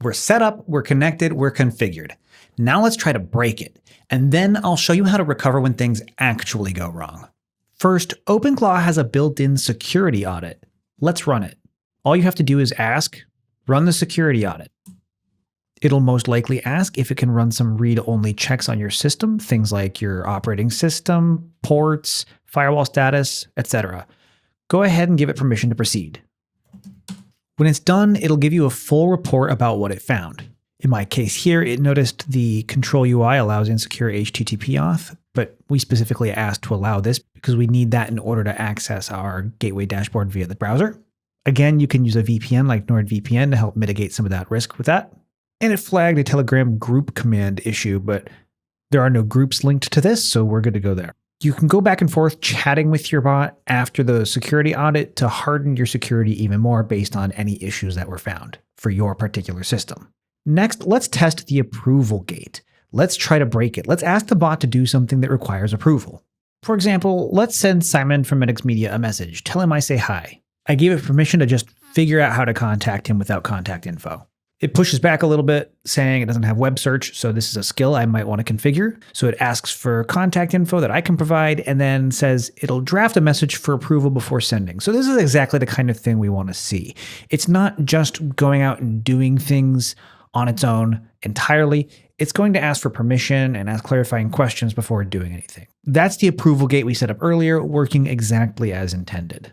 We're set up, we're connected, we're configured. Now let's try to break it, and then I'll show you how to recover when things actually go wrong. First, OpenClaw has a built-in security audit. Let's run it. All you have to do is ask, run the security audit. It'll most likely ask if it can run some read-only checks on your system, things like your operating system, ports, firewall status, etc. Go ahead and give it permission to proceed. When it's done, it'll give you a full report about what it found. In my case here, it noticed the control UI allows insecure HTTP auth, but we specifically asked to allow this because we need that in order to access our gateway dashboard via the browser. Again, you can use a VPN like NordVPN to help mitigate some of that risk with that. And it flagged a Telegram group command issue, but there are no groups linked to this, so we're good to go there. You can go back and forth chatting with your bot after the security audit to harden your security even more based on any issues that were found for your particular system. Next, let's test the approval gate. Let's try to break it. Let's ask the bot to do something that requires approval. For example, let's send Simon from Medix Media a message. Tell him I say hi. I gave it permission to just figure out how to contact him without contact info. It pushes back a little bit, saying it doesn't have web search, so this is a skill I might want to configure. So it asks for contact info that I can provide, and then says it'll draft a message for approval before sending. So this is exactly the kind of thing we want to see. It's not just going out and doing things on its own entirely. It's going to ask for permission and ask clarifying questions before doing anything. That's the approval gate we set up earlier, working exactly as intended.